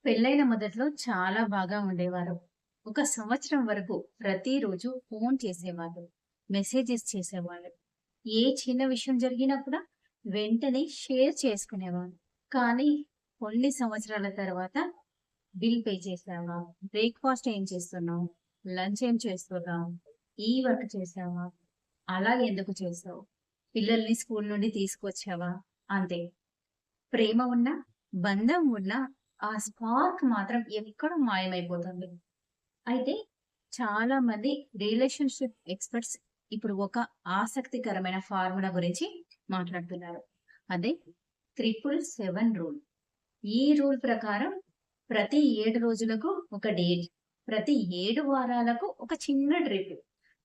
పెళ్ళైన మొదట్లో చాలా బాగా ఉండేవారు. ఒక సంవత్సరం వరకు ప్రతిరోజు ఫోన్ చేసేవాళ్ళు. మెసేజెస్ చేసేవాళ్ళు. ఏ చిన్న విషయం జరిగినా కూడా వెంటనే షేర్ చేసుకునేవాళ్ళు. కానీ కొన్ని సంవత్సరాల తర్వాత బిల్ పే చేశావా? బ్రేక్‌ఫాస్ట్ ఏం చేస్తున్నావు? లంచ్ ఏం చేస్తున్నావు? ఈ వర్క్ చేశావా? అలా ఎందుకు చేసావు? పిల్లల్ని స్కూల్ నుండి తీసుకొచ్చావా? అంతే. ప్రేమ ఉన్నా, బంధం ఉన్నా ఆ స్పార్క్ మాత్రం ఎక్కడో మాయమైపోతుంది. అయితే చాలా మంది రిలేషన్‌షిప్ ఎక్స్‌పర్ట్స్ ఇప్పుడు ఒక ఆసక్తికరమైన ఫార్ములా గురించి మాట్లాడుతున్నారు. అదే 777 రూల్. ఈ రూల్ ప్రకారం ప్రతి 7 రోజులకు ఒక డేట్, ప్రతి 7 వారాలకు ఒక చిన్న ట్రిప్,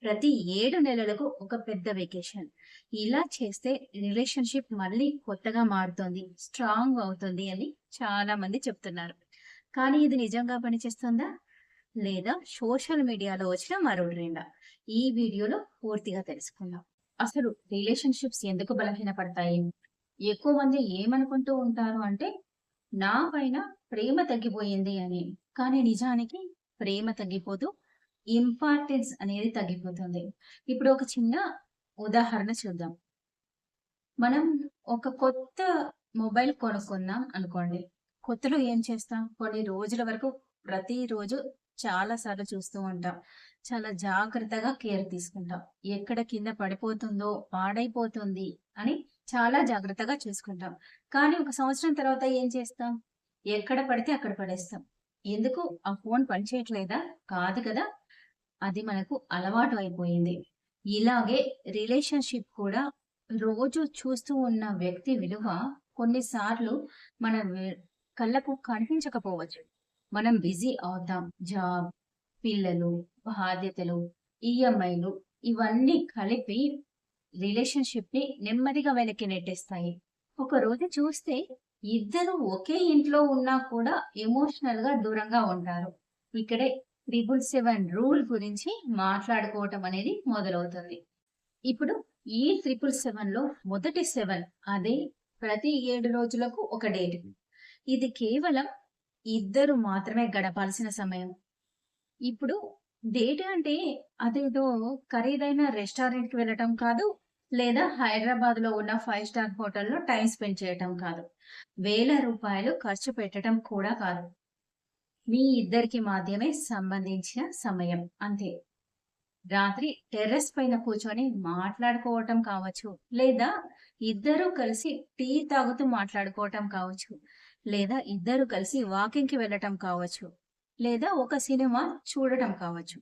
ప్రతి 7 నెలలకు ఒక పెద్ద వెకేషన్. ఇలా చేస్తే రిలేషన్‌షిప్ మళ్ళీ కొత్తగా మారుతుంది, స్ట్రాంగ్ అవుతుంది అని చాలా మంది చెప్తున్నారు. కానీ ఇది నిజంగా పనిచేస్తుందా? లేదా సోషల్ మీడియాలో వచ్చిన మరో ట్రెండా? ఈ వీడియోలో పూర్తిగా తెలుసుకుందాం. అసలు రిలేషన్‌షిప్స్ ఎందుకు బలహీనపడతాయి? ఎక్కువ మంది ఏమనుకుంటూ ఉంటారు అంటే, నా పైన ప్రేమ తగ్గిపోయింది అని. కానీ నిజానికి ప్రేమ తగ్గిపోదు. ఇంపార్టెన్స్ అనేది తగ్గిపోతుంది. ఇప్పుడు ఒక చిన్న ఉదాహరణ చూద్దాం. మనం ఒక కొత్త మొబైల్ కొనుక్కున్నాం అనుకోండి. కొత్తలో ఏం చేస్తాం? కొన్ని రోజుల వరకు ప్రతిరోజు చాలా సార్లు చూస్తూ ఉంటాం. చాలా జాగ్రత్తగా కేర్ తీసుకుంటాం. ఎక్కడ కింద పడిపోతుందో, పాడైపోతుంది అని చాలా జాగ్రత్తగా చూసుకుంటాం. కానీ ఒక సంవత్సరం తర్వాత ఏం చేస్తాం? ఎక్కడ పడితే అక్కడ పడేస్తాం. ఎందుకు? ఆ ఫోన్ పనిచేయట్లేదా? కాదు కదా! అది మనకు అలవాటు అయిపోయింది. ఇలాగే రిలేషన్‌షిప్ కూడా రోజు చూస్తూ ఉన్న వ్యక్తి విలువ కొన్నిసార్లు మన కళ్ళకు కనిపించకపోవచ్చు. మనం బిజీ అవుతాం. జాబ్, పిల్లలు, బాధ్యతలు, ఈఎంఐలు ఇవన్నీ కలిపి రిలేషన్‌షిప్‌ని నెమ్మదిగా వెనక్కి నెట్టేస్తాయి. ఒకరోజు చూస్తే ఇద్దరు ఒకే ఇంట్లో ఉన్నా కూడా ఎమోషనల్‌గా దూరంగా ఉంటారు. ఇక్కడే 777 రూల్ గురించి మాట్లాడుకోవటం అనేది మొదలవుతుంది. ఇప్పుడు ఈ 777లో మొదటి 7 అదే ప్రతి 7 రోజులకు ఒక డేట్. ఇది కేవలం ఇద్దరు మాత్రమే గడపాల్సిన సమయం. ఇప్పుడు డేట్ అంటే అదేదో ఖరీదైన రెస్టారెంట్‌కి వెళ్ళటం కాదు. లేదా హైదరాబాద్‌లో ఉన్న 5 స్టార్ హోటల్‌లో టైమ్ స్పెండ్ చేయటం కాదు. వేల రూపాయలు ఖర్చు పెట్టటం కూడా కాదు. మీ ఇద్దరికి మాత్రమే సంబంధించిన సమయం అంతే. రాత్రి టెర్రస్ పైన కూర్చొని మాట్లాడుకోవటం కావచ్చు. లేదా ఇద్దరూ కలిసి టీ తాగుతూ మాట్లాడుకోవటం కావచ్చు. లేదా ఇద్దరు కలిసి వాకింగ్‌కి వెళ్ళటం కావచ్చు. లేదా ఒక సినిమా చూడటం కావచ్చు.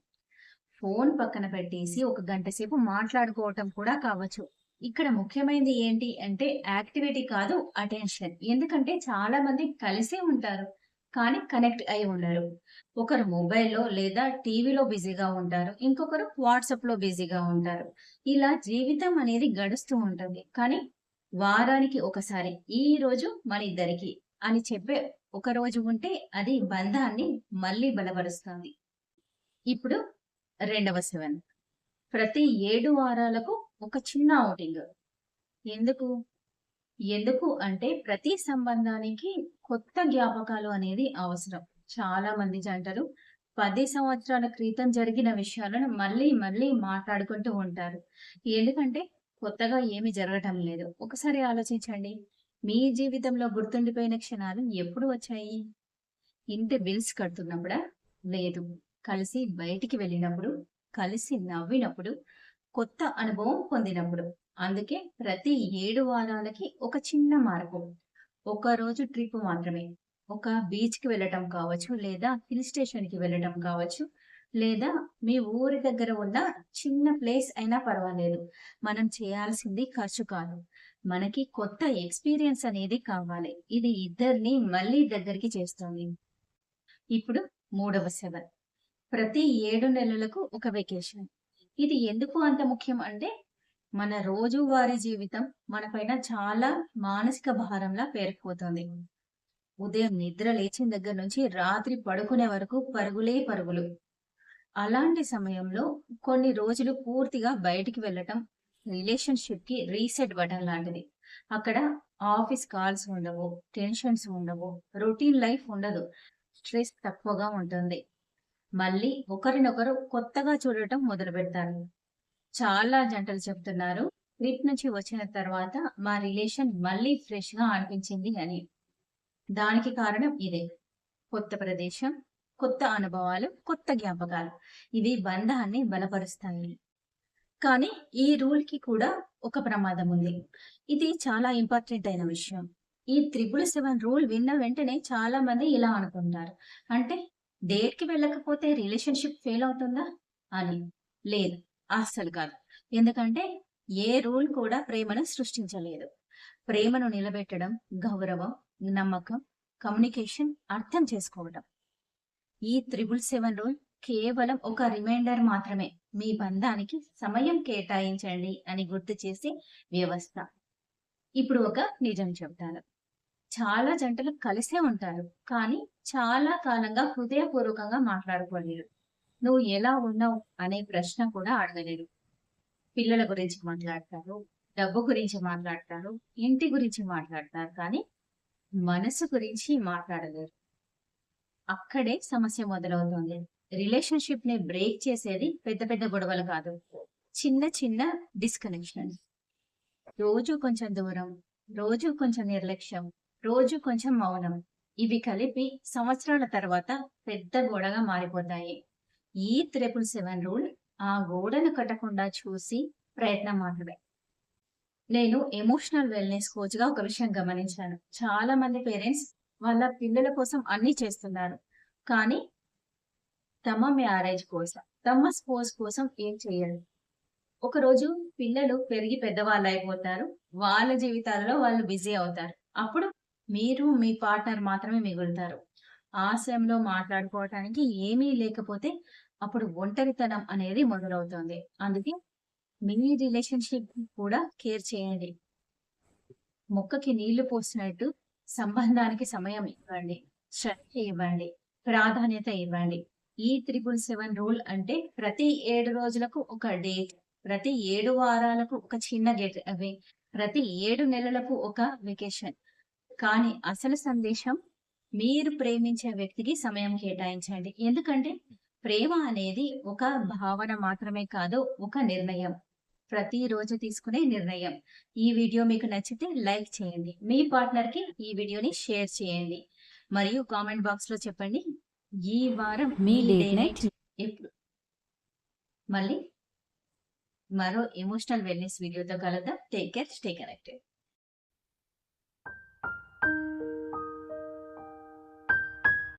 ఫోన్ పక్కన పెట్టేసి ఒక గంట సేపు మాట్లాడుకోవటం కూడా కావచ్చు. ఇక్కడ ముఖ్యమైనది ఏంటి అంటే యాక్టివిటీ కాదు అటెన్షన్. ఎందుకంటే చాలా మంది కలిసే ఉంటారు. కానీ కనెక్ట్ అయి ఉండరు. ఒకరు మొబైల్‌లో లేదా టీవీలో బిజీగా ఉంటారు. ఇంకొకరు వాట్సాప్‌లో బిజీగా ఉంటారు. ఇలా జీవితం అనేది గడుస్తూ ఉంటుంది. కానీ వారానికి ఒకసారి ఈరోజు మనిద్దరికి అని చెప్పే ఒక రోజు ఉంటే అది బంధాన్ని మళ్ళీ బలపరుస్తుంది. ఇప్పుడు రెండవ 7 ప్రతి 7 వారాలకు ఒక చిన్న ఔటింగ్. ఎందుకు? ఎందుకు అంటే ప్రతి సంబంధానికి కొత్త జ్ఞాపకాలు అనేది అవసరం. చాలా మంది జంటలు 10 సంవత్సరాల క్రితం జరిగిన విషయాలను మళ్ళీ మళ్ళీ మాట్లాడుకుంటూ ఉంటారు. ఎందుకంటే కొత్తగా ఏమి జరగటం లేదు. ఒకసారి ఆలోచించండి. మీ జీవితంలో గుర్తుండిపోయిన క్షణాలు ఎప్పుడు వచ్చాయి? ఇంటి బిల్స్ కడుతున్నప్పుడా? లేదు. కలిసి బయటికి వెళ్ళినప్పుడు, కలిసి నవ్వినప్పుడు, కొత్త అనుభవం పొందినప్పుడు. అందుకే ప్రతి 7 వారాలకి ఒక చిన్న మార్పు. ఒకరోజు ట్రిప్ మాత్రమే. ఒక బీచ్‌కి వెళ్ళటం కావచ్చు, లేదా హిల్ స్టేషన్‌కి వెళ్ళటం కావచ్చు, లేదా మీ ఊరి దగ్గర ఉన్న చిన్న ప్లేస్ అయినా పర్వాలేదు. మనం చేయాల్సింది ఖర్చు కాదు. మనకి కొత్త ఎక్స్‌పీరియన్స్ అనేది కావాలి. ఇది ఇద్దరిని మళ్ళీ దగ్గరికి చేస్తుంది. ఇప్పుడు మూడవ 7 ప్రతి 7 నెలలకు ఒక వెకేషన్. ఇది ఎందుకు అంత ముఖ్యం అంటే, మన రోజువారీ జీవితం మన పైన చాలా మానసిక భారంలా పేరుకుపోతుంది. ఉదయం నిద్ర లేచిన దగ్గర నుంచి రాత్రి పడుకునే వరకు పరుగులే పరుగులు. అలాంటి సమయంలో కొన్ని రోజులు పూర్తిగా బయటికి వెళ్ళటం రిలేషన్‌షిప్‌కి రీసెట్ బటన్ లాంటిది. అక్కడ ఆఫీస్ కాల్స్ ఉండవు, టెన్షన్స్ ఉండవు, రొటీన్ లైఫ్ ఉండదు. స్ట్రెస్ తక్కువగా ఉంటుంది. మళ్ళీ ఒకరినొకరు కొత్తగా చూడటం మొదలుపెడతారు. చాలా జంటలు చెప్తున్నారు, ట్రిప్ నుంచి వచ్చిన తర్వాత మా రిలేషన్ మళ్ళీ ఫ్రెష్‌గా అనిపించింది అని. దానికి కారణం ఇదే. కొత్త ప్రదేశం, కొత్త అనుభవాలు, కొత్త జ్ఞాపకాలు. ఇవి బంధాన్ని బలపరుస్తాయి. కానీ ఈ రూల్‌కి కూడా ఒక ప్రమాదం ఉంది. ఇది చాలా ఇంపార్టెంట్ అయిన విషయం. ఈ 777 రూల్ విన్న వెంటనే చాలా మంది ఇలా అనుకుంటారు. అంటే డేట్‌కి వెళ్ళకపోతే రిలేషన్‌షిప్ ఫెయిల్ అవుతుందా? అని. లేదు. అస్సలు కాదు. ఎందుకంటే ఏ రూల్ కూడా ప్రేమను సృష్టించలేదు. ప్రేమను నిలబెట్టడం, గౌరవం, నమ్మకం, కమ్యూనికేషన్, అర్థం చేసుకోవడం. ఈ 777 రూల్ కేవలం ఒక రిమైండర్ మాత్రమే. మీ బంధానికి సమయం కేటాయించండి అని గుర్తు చేసే వ్యవస్థ. ఇప్పుడు ఒక నిజం చెప్తాను. చాలా జంటలు కలిసే ఉంటారు. కానీ చాలా కాలంగా హృదయపూర్వకంగా మాట్లాడుకోలేరు. "నువ్వు ఎలా ఉన్నావు?" అనే ప్రశ్న కూడా అడగలేరు. పిల్లల గురించి మాట్లాడతారు, డబ్బు గురించి మాట్లాడతారు, ఇంటి గురించి మాట్లాడతారు. కానీ మనసు గురించి మాట్లాడలేరు. అక్కడే సమస్య మొదలవుతుంది. రిలేషన్‌షిప్‌ని బ్రేక్ చేసేది పెద్ద పెద్ద గొడవలు కాదు. చిన్న చిన్న డిస్‌కనెక్షన్స్. రోజు కొంచెం దూరం, రోజు కొంచెం నిర్లక్ష్యం, రోజు కొంచెం మౌనం. ఇవి కలిపి సంవత్సరాల తర్వాత పెద్ద గోడగా మారిపోతాయి. ఈ 777 రూల్ ఆ గోడను కట్టకుండా చూసి ప్రయత్నం మాత్రమే. నేను ఎమోషనల్ వెల్‌నెస్ కోచ్‌గా ఒక విషయం గమనించాను. చాలా మంది పేరెంట్స్ వాళ్ళ పిల్లల కోసం అన్నీ చేస్తున్నారు. కానీ తమ మ్యారేజ్ కోసం, తమ స్పోజ్ కోసం ఏం చెయ్యరు. ఒకరోజు పిల్లలు పెరిగి పెద్దవాళ్ళయిపోతారు. వాళ్ళ జీవితాలలో వాళ్ళు బిజీ అవుతారు. అప్పుడు మీరు, మీ పార్ట్నర్ మాత్రమే మిగులుతారు. ఆ సమయంలో మాట్లాడుకోవటానికి ఏమీ లేకపోతే అప్పుడు ఒంటరితనం అనేది మొదలవుతుంది. అందుకే మీ రిలేషన్‌షిప్ కూడా కేర్ చేయండి. మొక్కకి నీళ్లు పోసినట్టు సంబంధానికి సమయం ఇవ్వండి. శ్రద్ధ ఇవ్వండి. ప్రాధాన్యత ఇవ్వండి. ఈ 777 రూల్ అంటే ప్రతి 7 రోజులకు ఒక డేట్, ప్రతి 7 వారాలకు ఒక చిన్న గెట్ అవే, ప్రతి 7 నెలలకు ఒక వెకేషన్. కానీ అసలు సందేశం మీరు ప్రేమించే వ్యక్తికి సమయం కేటాయించండి. ఎందుకంటే ప్రేమ అనేది ఒక భావన మాత్రమే కాదు, ఒక నిర్ణయం. ప్రతిరోజు తీసుకునే నిర్ణయం. ఈ వీడియో మీకు నచ్చితే లైక్ చేయండి. మీ పార్ట్నర్‌కి ఈ వీడియోని షేర్ చేయండి. మరియు కామెంట్ బాక్స్‌లో చెప్పండి. ఈ వారం మీ మీ డేట్ డే నైట్ నైట్ ఎప్పుడు? మళ్ళీ మరో ఎమోషనల్ వెల్‌నెస్ వీడియోతో కలుద్దాం. Take care. Stay connected.